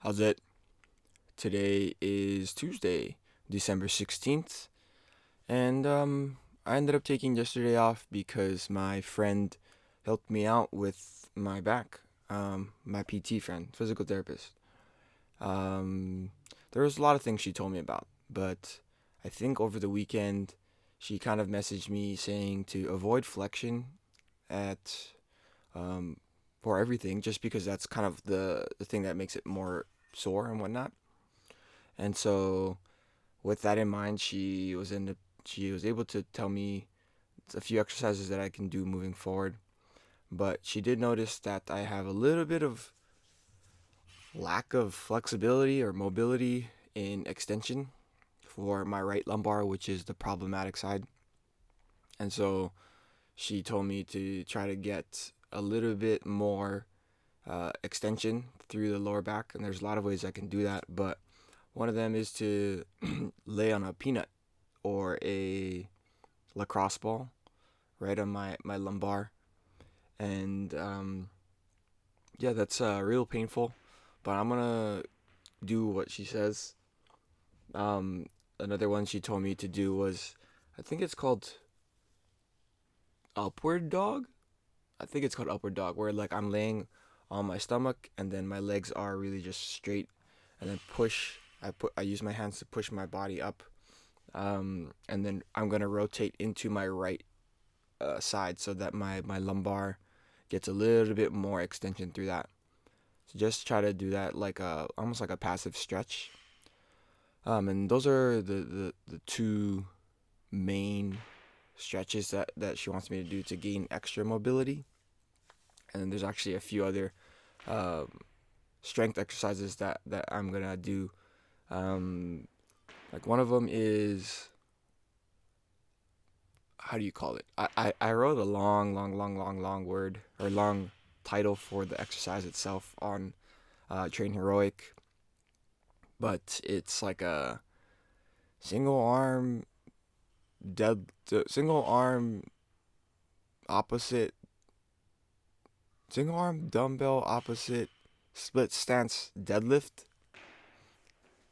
How's it? Today is Tuesday, December 16th, and I ended up taking yesterday off because my friend helped me out with my back. My PT friend, physical therapist. Um, there was a lot of things she told me about, but I think over the weekend she kind of messaged me saying to avoid flexion at um, for everything, just because that's kind of the thing that makes it more sore and whatnot. And so, with that in mind, she was able to tell me a few exercises that I can do moving forward. But she did notice that I have a little bit of lack of flexibility or mobility in extension for my right lumbar, which is the problematic side. And so she told me to try to get a little bit more extension through the lower back. And there's a lot of ways I can do that, but one of them is to lay on a peanut or a lacrosse ball right on my lumbar. And yeah, that's real painful, but I'm gonna do what she says. Um, Another one she told me to do was, I think it's called upward dog. I think it's called upward dog, where like I'm laying on my stomach and then my legs are really just straight, and then push. I use my hands to push my body up, and then I'm gonna rotate into my right side so that my lumbar gets a little bit more extension through that. So just try to do that like a almost like a passive stretch. And those are the two main stretches that she wants me to do to gain extra mobility. And then there's actually a few other um, strength exercises that I'm gonna do. Um, like one of them is, how do you call it? I wrote a long word or long title for the exercise itself on Train Heroic, but it's like a single arm single arm opposite, single arm dumbbell opposite split stance deadlift.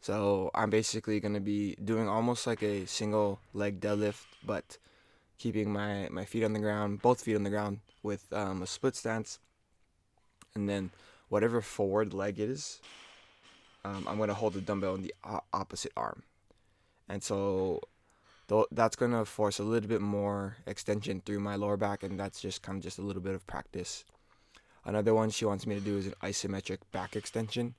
So I'm basically gonna be doing almost like a single leg deadlift, but keeping my feet on the ground, both feet on the ground, with a split stance, and then whatever forward leg is, I'm gonna hold the dumbbell in the opposite arm, and so that's gonna force a little bit more extension through my lower back, and that's just kind of just a little bit of practice. Another one she wants me to do is an isometric back extension.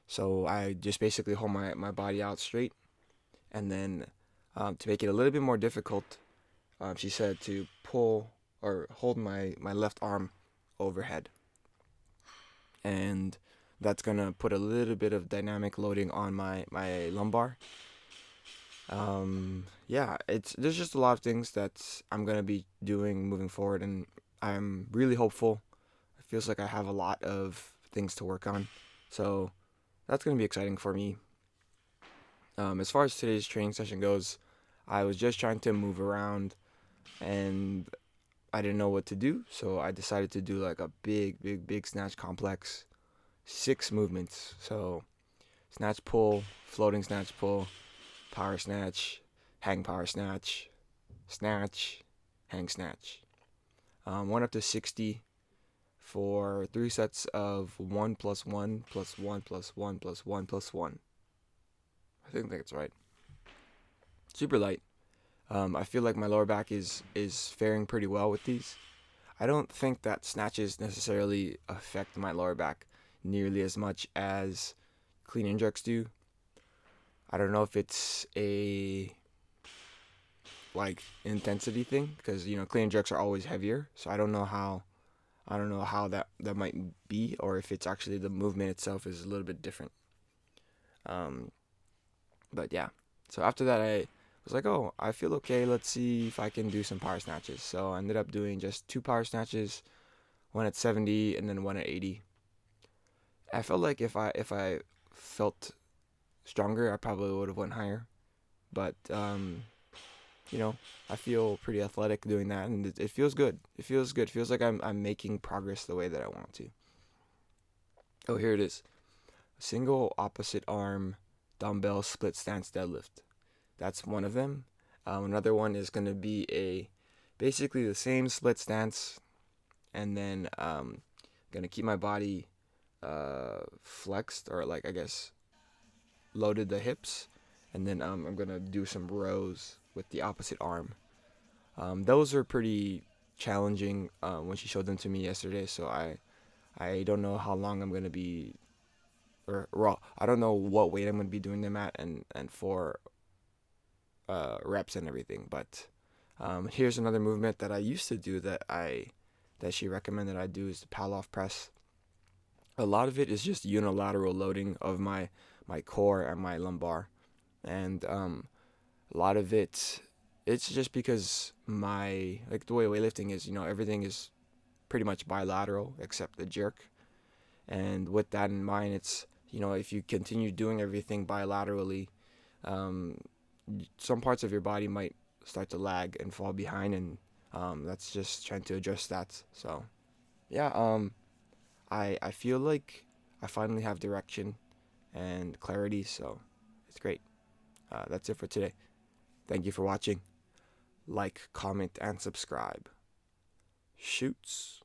So I just basically hold my body out straight, and then to make it a little bit more difficult, she said to pull or hold my left arm overhead, and that's gonna put a little bit of dynamic loading on my lumbar. Yeah, it's there's just a lot of things that I'm gonna be doing moving forward, and I'm really hopeful. It feels like I have a lot of things to work on, so that's gonna be exciting for me. As far as today's training session goes, I was just trying to move around, and I didn't know what to do, so I decided to do like a big snatch complex, 6 movements. So snatch pull, floating snatch pull, power snatch, hang power snatch, snatch, hang snatch. One up to 60 for 3 sets of 1+1+1+1+1+1. I think that's right. Super light. I feel like my lower back is faring pretty well with these. I don't think that snatches necessarily affect my lower back nearly as much as clean and jerks do. I don't know if it's a like intensity thing, because clean and jerks are always heavier, so I don't know how that might be, or if it's actually the movement itself is a little bit different. Um, but yeah, so after that I was like, oh, I feel okay. Let's see if I can do some power snatches. So I ended up doing just 2 power snatches, one at 70 and then one at 80. I felt like if I felt stronger, I probably would have went higher. But you know, I feel pretty athletic doing that, and it feels good. It feels good. It feels like I'm making progress the way that I want to. Oh, here it is. single opposite arm dumbbell split stance deadlift. That's one of them. Another one is going to be a basically the same split stance, and then gonna keep my body flexed, or like I guess loaded the hips, and then I'm gonna do some rows with the opposite arm. Those were pretty challenging when she showed them to me yesterday, so I don't know how long I'm gonna be, or well, I don't know what weight I'm gonna be doing them at, and for reps and everything. But here's another movement that I used to do that she recommended I do is the Pallof press. A lot of it is just unilateral loading of my core and my lumbar, and a lot of it's just because my like the way weightlifting is, everything is pretty much bilateral except the jerk. And with that in mind, it's, if you continue doing everything bilaterally, um, some parts of your body might start to lag and fall behind, and that's just trying to address that. So yeah, I feel like I finally have direction and clarity, so it's great. That's it for today. Thank you for watching. Like, comment, and subscribe. Shoots.